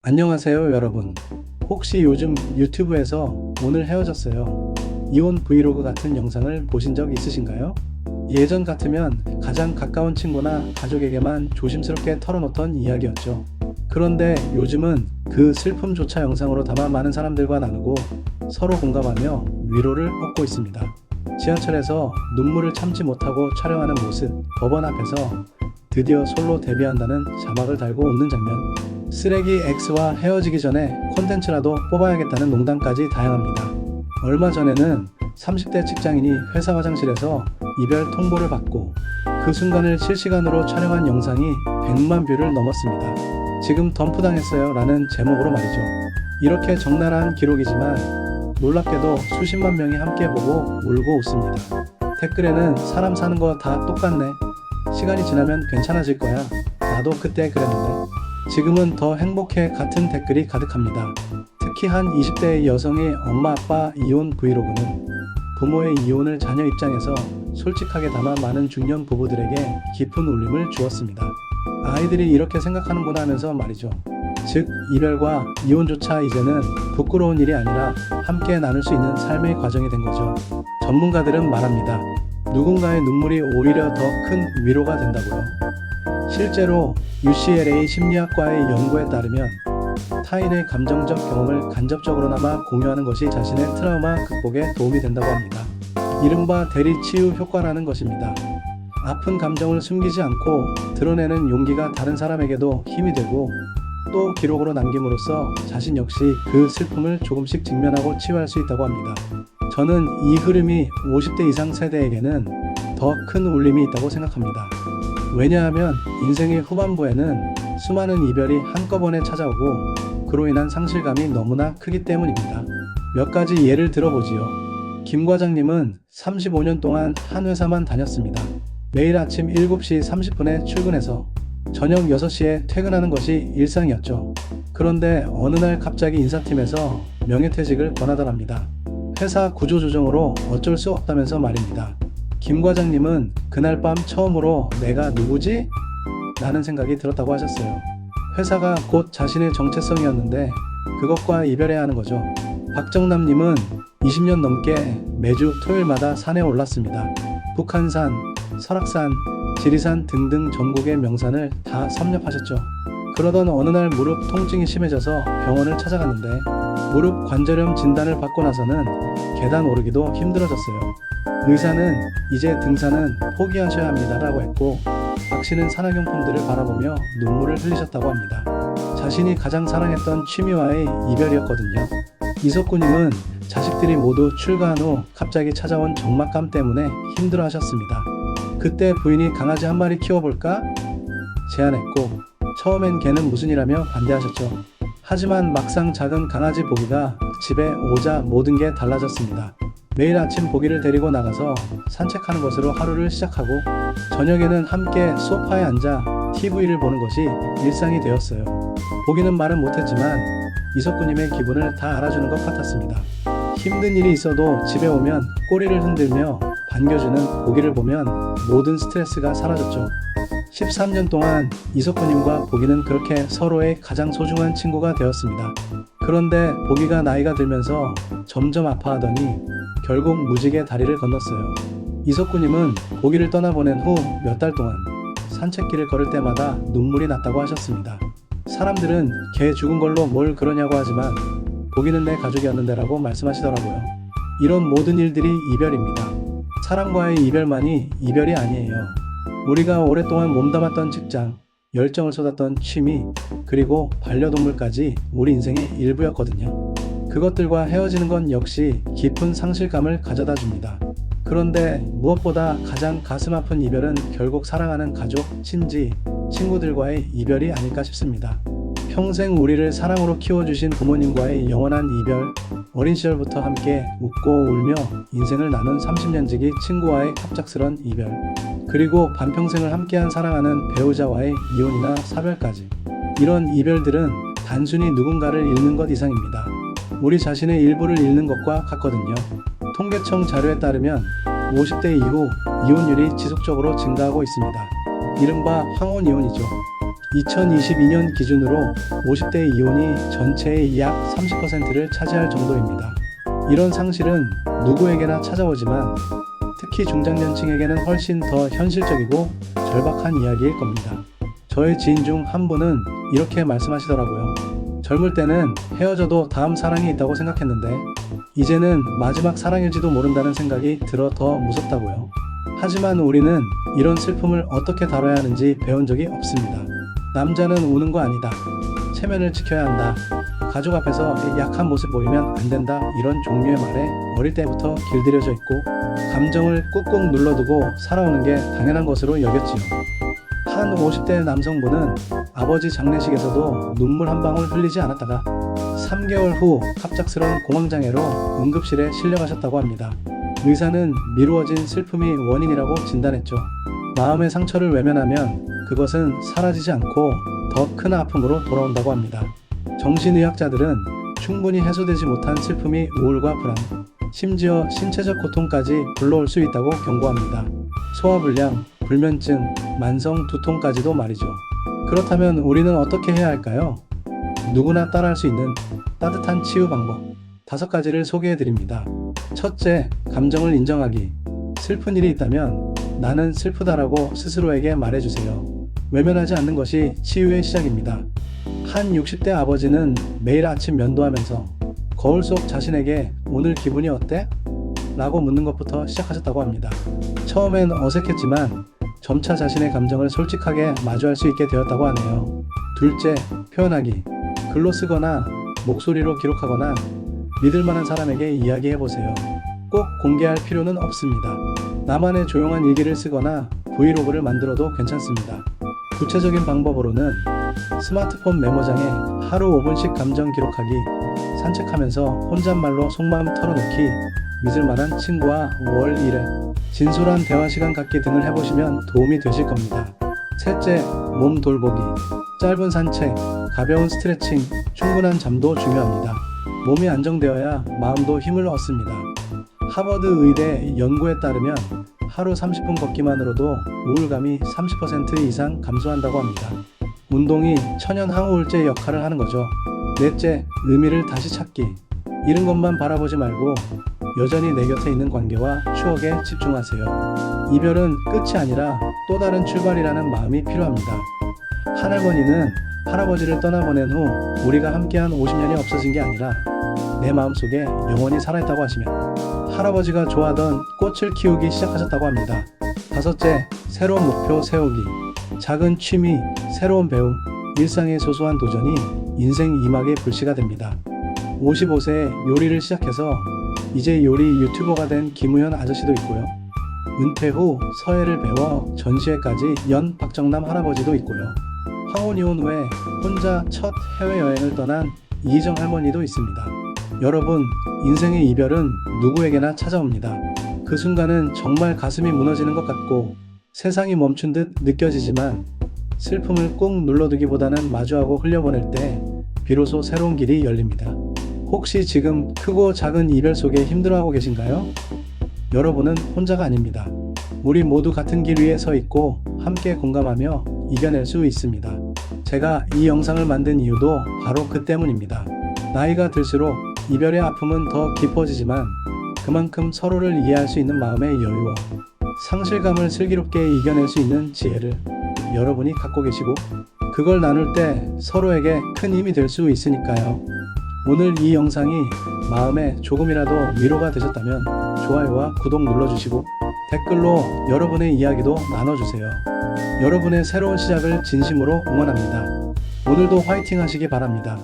안녕하세요 여러분. 혹시 요즘 유튜브에서 오늘 헤어졌어요 이혼 브이로그 같은 영상을 보신 적 있으신가요? 예전 같으면 가장 가까운 친구나 가족에게만 조심스럽게 털어놓던 이야기였죠. 그런데 요즘은 그 슬픔조차 영상으로 담아 많은 사람들과 나누고 서로 공감하며 위로를 얻고 있습니다. 지하철에서 눈물을 참지 못하고 촬영하는 모습, 법원 앞에서 드디어 솔로 데뷔한다는 자막을 달고 웃는 장면, 쓰레기 X와 헤어지기 전에 콘텐츠라도 뽑아야겠다는 농담까지 다양합니다. 얼마 전에는 30대 직장인이 회사 화장실에서 이별 통보를 받고 그 순간을 실시간으로 촬영한 영상이 100만 뷰를 넘었습니다. 지금 덤프당했어요 라는 제목으로 말이죠. 이렇게 적나라한 기록이지만 놀랍게도 수십만 명이 함께 보고 울고 웃습니다. 댓글에는 사람 사는 거 다 똑같네. 시간이 지나면 괜찮아질 거야. 나도 그때 그랬는데. 지금은 더 행복해 같은 댓글이 가득합니다. 특히 한 20대의 여성의 엄마 아빠 이혼 브이로그는 부모의 이혼을 자녀 입장에서 솔직하게 담아 많은 중년 부부들에게 깊은 울림을 주었습니다. 아이들이 이렇게 생각하는구나 하면서 말이죠. 즉 이별과 이혼조차 이제는 부끄러운 일이 아니라 함께 나눌 수 있는 삶의 과정이 된 거죠. 전문가들은 말합니다. 누군가의 눈물이 오히려 더 큰 위로가 된다고요. 실제로 UCLA 심리학과의 연구에 따르면 타인의 감정적 경험을 간접적으로나마 공유하는 것이 자신의 트라우마 극복에 도움이 된다고 합니다. 이른바 대리치유 효과라는 것입니다. 아픈 감정을 숨기지 않고 드러내는 용기가 다른 사람에게도 힘이 되고 또 기록으로 남김으로써 자신 역시 그 슬픔을 조금씩 직면하고 치유할 수 있다고 합니다. 저는 이 흐름이 50대 이상 세대에게는 더 큰 울림이 있다고 생각합니다. 왜냐하면 인생의 후반부에는 수많은 이별이 한꺼번에 찾아오고 그로 인한 상실감이 너무나 크기 때문입니다. 몇 가지 예를 들어보지요. 김 과장님은 35년 동안 한 회사만 다녔습니다. 매일 아침 7시 30분에 출근해서 저녁 6시에 퇴근하는 것이 일상이었죠. 그런데 어느 날 갑자기 인사팀에서 명예퇴직을 권하더랍니다. 회사 구조조정으로 어쩔 수 없다면서 말입니다. 김 과장님은 그날 밤 처음으로 내가 누구지? 라는 생각이 들었다고 하셨어요. 회사가 곧 자신의 정체성이었는데 그것과 이별해야 하는 거죠. 박정남님은 20년 넘게 매주 토요일마다 산에 올랐습니다. 북한산, 설악산, 지리산 등등 전국의 명산을 다 섭렵하셨죠. 그러던 어느 날 무릎 통증이 심해져서 병원을 찾아갔는데 무릎 관절염 진단을 받고 나서는 계단 오르기도 힘들어졌어요. 의사는 이제 등산은 포기하셔야 합니다 라고 했고 박 씨는 산악용품들을 바라보며 눈물을 흘리셨다고 합니다. 자신이 가장 사랑했던 취미와의 이별이었거든요. 이석구님은 자식들이 모두 출가한 후 갑자기 찾아온 적막감 때문에 힘들어하셨습니다. 그때 부인이 강아지 한 마리 키워볼까? 제안했고 처음엔 개는 무슨 일하며 반대하셨죠. 하지만 막상 작은 강아지 보기가 집에 오자 모든 게 달라졌습니다. 매일 아침 보기를 데리고 나가서 산책하는 것으로 하루를 시작하고 저녁에는 함께 소파에 앉아 TV를 보는 것이 일상이 되었어요. 보기는 말은 못했지만 이석구님의 기분을 다 알아주는 것 같았습니다. 힘든 일이 있어도 집에 오면 꼬리를 흔들며 반겨주는 보기를 보면 모든 스트레스가 사라졌죠. 13년 동안 이석구님과 보기는 그렇게 서로의 가장 소중한 친구가 되었습니다. 그런데 보기가 나이가 들면서 점점 아파하더니 결국 무직의 다리를 건넜어요. 이석구님은 보기를 떠나보낸 후 몇 달 동안 산책길을 걸을 때마다 눈물이 났다고 하셨습니다. 사람들은 개 죽은 걸로 뭘 그러냐고 하지만 보기는 내 가족이었는데 라고 말씀하시더라고요. 이런 모든 일들이 이별입니다. 사랑과의 이별만이 이별이 아니에요. 우리가 오랫동안 몸담았던 직장, 열정을 쏟았던 취미, 그리고 반려동물까지 우리 인생의 일부였거든요. 그것들과 헤어지는 건 역시 깊은 상실감을 가져다 줍니다. 그런데 무엇보다 가장 가슴 아픈 이별은 결국 사랑하는 가족, 친지, 친구들과의 이별이 아닐까 싶습니다. 평생 우리를 사랑으로 키워주신 부모님과의 영원한 이별, 어린 시절부터 함께 웃고 울며 인생을 나눈 30년지기 친구와의 갑작스런 이별, 그리고 반평생을 함께한 사랑하는 배우자와의 이혼이나 사별까지. 이런 이별들은 단순히 누군가를 잃는 것 이상입니다. 우리 자신의 일부를 잃는 것과 같거든요. 통계청 자료에 따르면 50대 이후 이혼율이 지속적으로 증가하고 있습니다. 이른바 황혼 이혼이죠. 2022년 기준으로 50대 이혼이 전체의 약 30%를 차지할 정도입니다. 이런 상실은 누구에게나 찾아오지만 특히 중장년층에게는 훨씬 더 현실적이고 절박한 이야기일 겁니다. 저의 지인 중 한 분은 이렇게 말씀하시더라고요. 젊을 때는 헤어져도 다음 사랑이 있다고 생각했는데 이제는 마지막 사랑일지도 모른다는 생각이 들어 더 무섭다고요. 하지만 우리는 이런 슬픔을 어떻게 다뤄야 하는지 배운 적이 없습니다. 남자는 우는 거 아니다. 체면을 지켜야 한다. 가족 앞에서 약한 모습 보이면 안 된다. 이런 종류의 말에 어릴 때부터 길들여져 있고 감정을 꾹꾹 눌러두고 살아오는 게 당연한 것으로 여겼지요. 한 50대 남성분은 아버지 장례식에서도 눈물 한 방울 흘리지 않았다가 3개월 후 갑작스러운 공황장애로 응급실에 실려가셨다고 합니다. 의사는 미루어진 슬픔이 원인이라고 진단했죠. 마음의 상처를 외면하면 그것은 사라지지 않고 더 큰 아픔으로 돌아온다고 합니다. 정신의학자들은 충분히 해소되지 못한 슬픔이 우울과 불안, 심지어 신체적 고통까지 불러올 수 있다고 경고합니다. 소화불량, 불면증, 만성 두통까지도 말이죠. 그렇다면 우리는 어떻게 해야 할까요? 누구나 따라할 수 있는 따뜻한 치유 방법 5가지를 소개해 드립니다. 첫째, 감정을 인정하기. 슬픈 일이 있다면 나는 슬프다라고 스스로에게 말해주세요. 외면하지 않는 것이 치유의 시작입니다. 한 60대 아버지는 매일 아침 면도하면서 거울 속 자신에게 오늘 기분이 어때? 라고 묻는 것부터 시작하셨다고 합니다. 처음엔 어색했지만 점차 자신의 감정을 솔직하게 마주할 수 있게 되었다고 하네요. 둘째, 표현하기. 글로 쓰거나 목소리로 기록하거나 믿을 만한 사람에게 이야기해보세요. 꼭 공개할 필요는 없습니다. 나만의 조용한 일기를 쓰거나 브이로그를 만들어도 괜찮습니다. 구체적인 방법으로는 스마트폰 메모장에 하루 5분씩 감정 기록하기, 산책하면서 혼잣말로 속마음 털어놓기, 믿을 만한 친구와 월 1회 진솔한 대화 시간 갖기 등을 해보시면 도움이 되실 겁니다. 셋째, 몸 돌보기. 짧은 산책, 가벼운 스트레칭, 충분한 잠도 중요합니다. 몸이 안정되어야 마음도 힘을 얻습니다. 하버드 의대 연구에 따르면 하루 30분 걷기만으로도 우울감이 30% 이상 감소한다고 합니다. 운동이 천연 항우울제 역할을 하는 거죠. 넷째, 의미를 다시 찾기. 잃은 것만 바라보지 말고 여전히 내 곁에 있는 관계와 추억에 집중하세요. 이별은 끝이 아니라 또 다른 출발이라는 마음이 필요합니다. 할아버지는 할아버지를 떠나보낸 후 우리가 함께한 50년이 없어진 게 아니라 내 마음속에 영원히 살아있다고 하시며 할아버지가 좋아하던 꽃을 키우기 시작하셨다고 합니다. 다섯째, 새로운 목표 세우기. 작은 취미, 새로운 배움, 일상의 소소한 도전이 인생 2막의 불씨가 됩니다. 55세에 요리를 시작해서 이제 요리 유튜버가 된 김우현 아저씨도 있고요. 은퇴 후 서예를 배워 전시회까지 연 박정남 할아버지도 있고요. 황혼 이혼 후에 혼자 첫 해외여행을 떠난 이희정 할머니도 있습니다. 여러분, 인생의 이별은 누구에게나 찾아옵니다. 그 순간은 정말 가슴이 무너지는 것 같고 세상이 멈춘 듯 느껴지지만 슬픔을 꾹 눌러두기보다는 마주하고 흘려보낼 때 비로소 새로운 길이 열립니다. 혹시 지금 크고 작은 이별 속에 힘들어하고 계신가요? 여러분은 혼자가 아닙니다. 우리 모두 같은 길 위에 서 있고 함께 공감하며 이겨낼 수 있습니다. 제가 이 영상을 만든 이유도 바로 그 때문입니다. 나이가 들수록 이별의 아픔은 더 깊어지지만 그만큼 서로를 이해할 수 있는 마음의 여유와 상실감을 슬기롭게 이겨낼 수 있는 지혜를 여러분이 갖고 계시고 그걸 나눌 때 서로에게 큰 힘이 될 수 있으니까요. 오늘 이 영상이 마음에 조금이라도 위로가 되셨다면 좋아요와 구독 눌러주시고 댓글로 여러분의 이야기도 나눠주세요. 여러분의 새로운 시작을 진심으로 응원합니다. 오늘도 화이팅 하시기 바랍니다.